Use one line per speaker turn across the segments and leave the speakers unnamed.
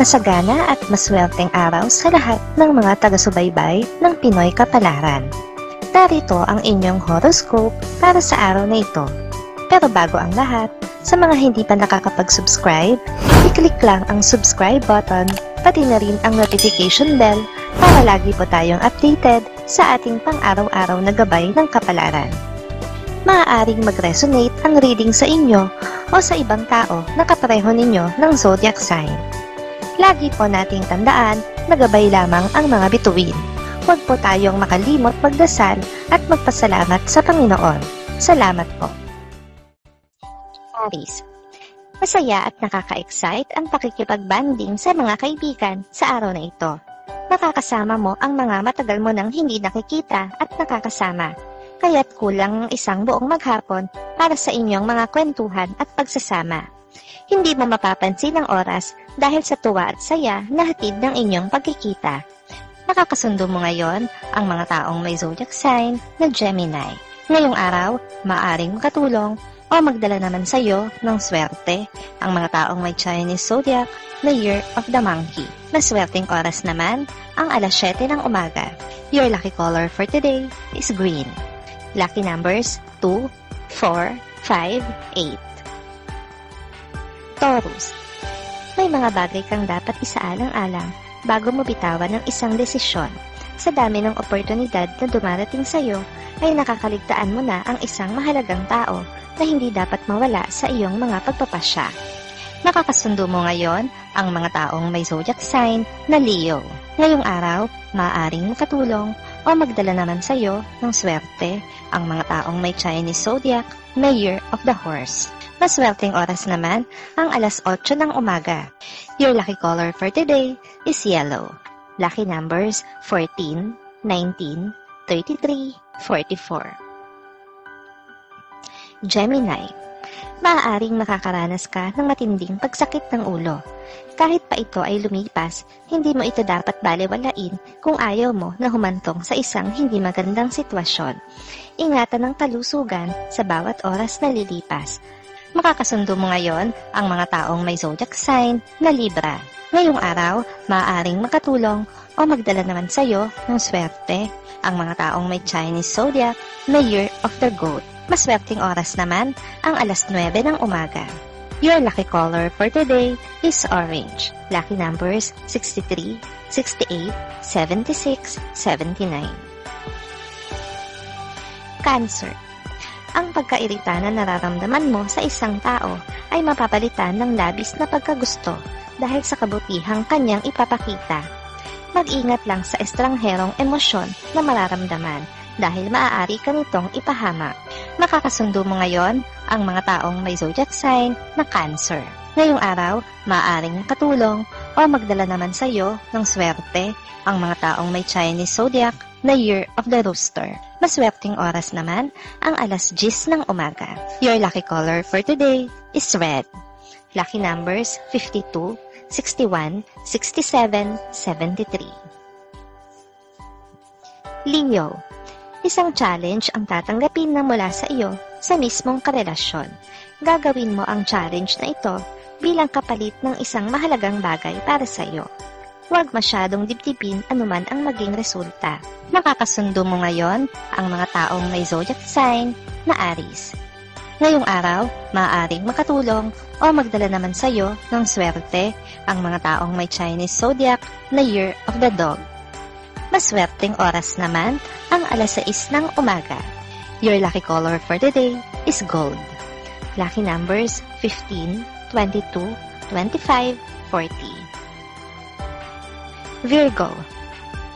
Masagana at maswerteng araw sa lahat ng mga taga-subaybay ng Pinoy Kapalaran. Narito ang inyong horoscope para sa araw na ito. Pero bago ang lahat, sa mga hindi pa nakakapag-subscribe, i-click lang ang subscribe button, pati na rin ang notification bell para lagi po tayong updated sa ating pang-araw-araw na gabay ng kapalaran. Maaaring mag-resonate ang reading sa inyo o sa ibang tao na kapareho ninyo ng zodiac sign. Lagi po nating tandaan na gabay lamang ang mga bituin. Huwag po tayong makalimot magdasal at magpasalamat sa Panginoon. Salamat po. Aries, masaya at nakaka-excite ang pakikipag-banding sa mga kaibigan sa araw na ito. Nakakasama mo ang mga matagal mo nang hindi nakikita at nakakasama, kaya't kulang isang buong maghapon para sa inyong mga kwentuhan at pagsasama. Hindi mo mapapansin ang oras dahil sa tuwa at saya na hatid ng inyong pagkikita. Nakakasundo mo ngayon ang mga taong may zodiac sign na Gemini. Ngayong araw, maaaring makatulong o magdala naman sa iyo ng swerte ang mga taong may Chinese zodiac na Year of the Monkey. Maswerteng oras naman ang alas 7 ng umaga. Your lucky color for today is green. Lucky numbers 2, 4, 5, 8. Taurus, may mga bagay kang dapat isaalang-alang bago mo bitawan ng isang desisyon. Sa dami ng oportunidad na dumarating sa iyo, ay nakakaligtaan mo na ang isang mahalagang tao na hindi dapat mawala sa iyong mga pagpapasya. Nakakasundo mo ngayon ang mga taong may zodiac sign na Leo. Ngayong araw, maaaring makatulong o magdala naman sa iyo ng swerte ang mga taong may Chinese zodiac na Year of the Horse. Maswerteng oras naman ang alas 8 ng umaga. Your lucky color for today is yellow. Lucky numbers 14, 19, 33, 44. Gemini, maaaring makakaranas ka ng matinding pagsakit ng ulo. Kahit pa ito ay lumipas, hindi mo ito dapat balewalain kung ayaw mo na humantong sa isang hindi magandang sitwasyon. Ingatan ang kalusugan sa bawat oras na lilipas. Makakasundo mo ngayon ang mga taong may zodiac sign na Libra. Ngayong araw, maaaring makatulong o magdala naman sa iyo ng swerte ang mga taong may Chinese zodiac na Year of the Goat. Maswerteng oras naman ang alas 9 ng umaga. Your lucky color for today is orange. Lucky numbers 63, 68, 76, 79. Cancer, ang pagkairita na nararamdaman mo sa isang tao ay mapapalitan ng labis na pagkagusto dahil sa kabutihang kanyang ipapakita. Mag-ingat lang sa estrangherong emosyon na mararamdaman dahil maaari ka nitong ipahamak. Makakasundo mo ngayon ang mga taong may zodiac sign na Cancer. Ngayong araw, maaaring makatulong o magdala naman sa iyo ng swerte ang mga taong may Chinese zodiac na Year of the Rooster. Maswerteng oras naman ang alas 10 ng umaga. Your lucky color for today is red. Lucky numbers 52, 61, 67, 73. Leo, isang challenge ang tatanggapin na mula sa iyo sa mismong karelasyon. Gagawin mo ang challenge na ito bilang kapalit ng isang mahalagang bagay para sa iyo. Huwag masyadong dibdibin anuman ang maging resulta. Makakasundo mo ngayon ang mga taong may zodiac sign na Aries. Ngayong araw, maaaring makatulong o magdala naman sa iyo ng swerte ang mga taong may Chinese zodiac na Year of the Dog. Maswerteng oras naman ang alas 6 ng umaga. Your lucky color for today is gold. Lucky numbers 15, 22, 25, 40. Virgo,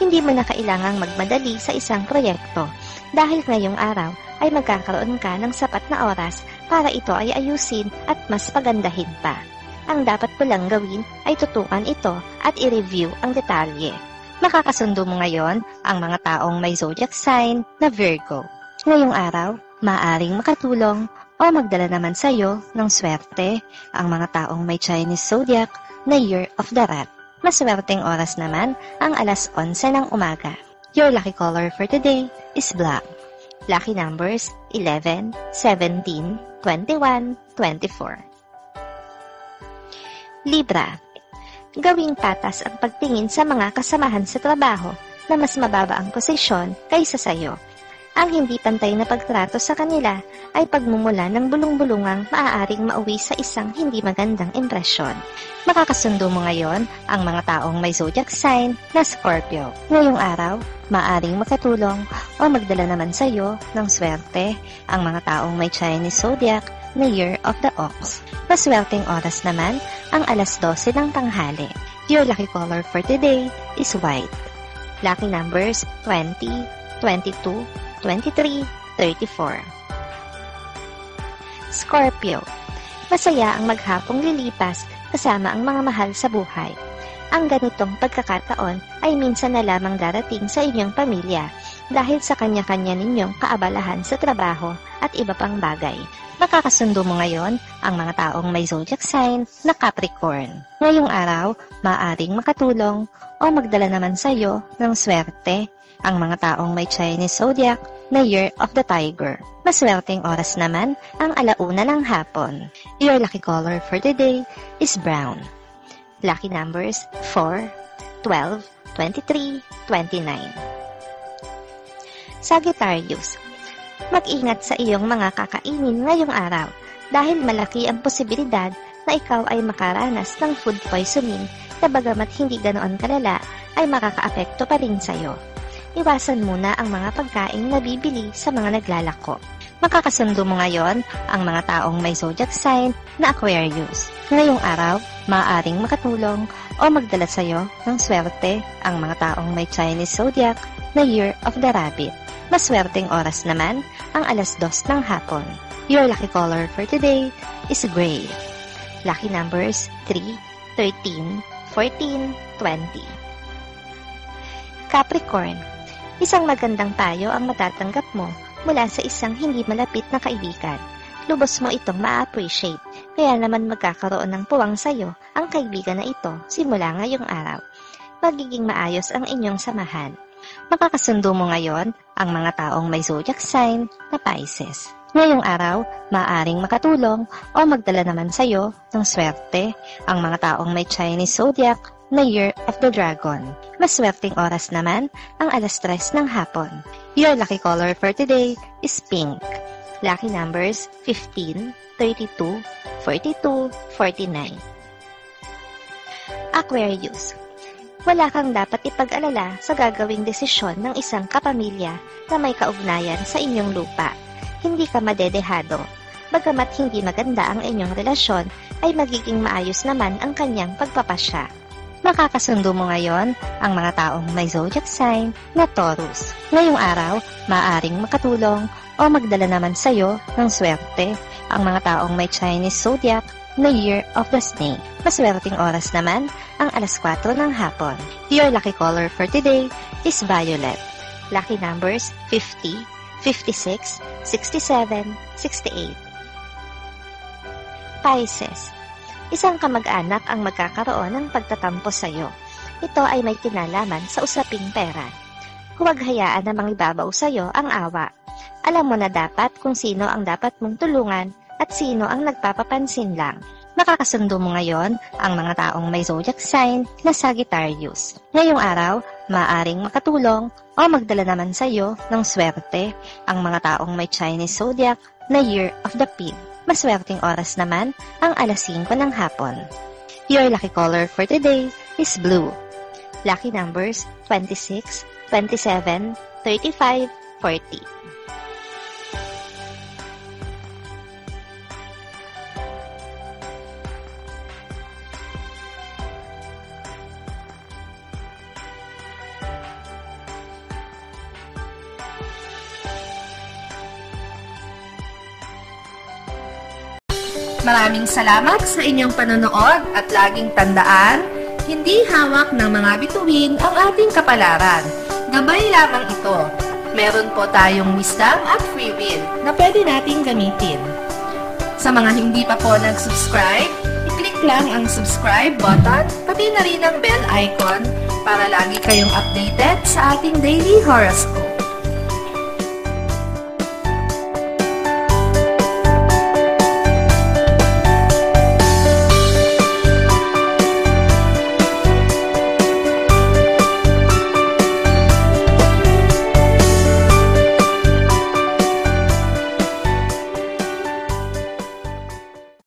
hindi mo na kailangang magmadali sa isang proyekto dahil ngayong araw ay magkakaroon ka ng sapat na oras para ito ay ayusin at mas pagandahin pa. Ang dapat mo lang gawin ay tutukan ito at i-review ang detalye. Makakasundo mo ngayon ang mga taong may zodiac sign na Virgo. Ngayong araw, maaaring makatulong o magdala naman sa iyo ng swerte ang mga taong may Chinese zodiac na Year of the Rat. Maswerteng oras naman ang alas 11 ng umaga. Your lucky color for today is black. Lucky numbers 11, 17, 21, 24. Libra, Gawing patas ang pagtingin sa mga kasamahan sa trabaho na mas mababa ang posisyon kaysa sayo. Ang hindi pantay na pagtrato sa kanila ay pagmumula ng bulong-bulungang maaaring mauwi sa isang hindi magandang impresyon. Makakasundo mo ngayon ang mga taong may zodiac sign na Scorpio. Ngayong araw, maaaring makatulong o magdala naman sa iyo ng swerte ang mga taong may Chinese zodiac na Year of the Ox. Maswerteng oras naman ang alas 12 ng tanghali. Your lucky color for today is white. Lucky numbers 20, 22, 23, 34. Scorpio. Masaya ang maghapong lilipas kasama ang mga mahal sa buhay. Ang ganitong pagkakataon ay minsan na lamang darating sa inyong pamilya dahil sa kanya-kanya ninyong kaabalahan sa trabaho at iba pang bagay. Makakasundo mo ngayon ang mga taong may zodiac sign na Capricorn. Ngayong araw, maaaring makatulong o magdala naman sa iyo ng swerte ang mga taong may Chinese zodiac na Year of the Tiger. Maswerteng oras naman ang alauna ng hapon. Your lucky color for today is brown. Lucky numbers 4, 12, 23, 29. Sagittarius. Mag-ingat sa iyong mga kakainin ngayong araw dahil malaki ang posibilidad na ikaw ay makaranas ng food poisoning na bagamat hindi ganoon kalala ay makakaapekto pa rin sa'yo. Iwasan muna ang mga pagkain na bibili sa mga naglalako. Makakasundo mo ngayon ang mga taong may zodiac sign na Aquarius. Ngayong araw, maaaring makatulong o magdala sa iyo ng swerte ang mga taong may Chinese zodiac na Year of the Rabbit. Maswerteng oras naman ang alas 2 ng hapon. Your lucky color for today is gray. Lucky numbers 3, 13, 14, 20. Capricorn. Isang magandang payo ang matatanggap mo mula sa isang hindi malapit na kaibigan. Lubos mo itong ma-appreciate, kaya naman magkakaroon ng puwang sayo ang kaibigan na ito simula ngayong araw. Magiging maayos ang inyong samahan. Makakasundo mo ngayon ang mga taong may zodiac sign na Pisces. Ngayong araw, maaaring makatulong o magdala naman sa iyo ng swerte ang mga taong may Chinese zodiac na Year of the Dragon. Maswerteng oras naman ang alas 3 ng hapon. Your lucky color for today is pink. Lucky numbers 15, 32, 42, 49. Aquarius. Wala kang dapat ipag-alala sa gagawing desisyon ng isang kapamilya na may kaugnayan sa inyong lupa. Hindi ka madedehado. Bagamat hindi maganda ang inyong relasyon, ay magiging maayos naman ang kanyang pagpapasya. Makakasundo mo ngayon ang mga taong may zodiac sign na Taurus. Ngayong araw, maaaring makatulong o magdala naman sa iyo ng swerte ang mga taong may Chinese zodiac na Year of the Snake. Maswerteng oras naman ang alas 4 ng hapon. Your lucky color for today is violet. Lucky numbers 50, 56, 67, 68. Pisces. Isang kamag-anak ang magkakaroon ng pagtatampo sa iyo. Ito ay may kinalaman sa usaping pera. Huwag hayaan na mangibabaw sa iyo ang awa. Alam mo na dapat kung sino ang dapat mong tulungan at sino ang nagpapapansin lang. Makakasundo mo ngayon ang mga taong may zodiac sign na Sagittarius. Ngayong araw, maaaring makatulong o magdala naman sa iyo ng swerte ang mga taong may Chinese zodiac na Year of the Pig. Maswerteng oras naman ang alas 5 ng hapon. Your lucky color for today is blue. Lucky numbers 26, 27, 35, 40.
Maraming salamat sa inyong panonood at laging tandaan, hindi hawak ng mga bituin ang ating kapalaran. Gabay lamang ito. Meron po tayong wisdom at free will na pwede nating gamitin. Sa mga hindi pa po nag-subscribe, i-click lang ang subscribe button, pati na rin ang bell icon para lagi kayong updated sa ating daily horoscope.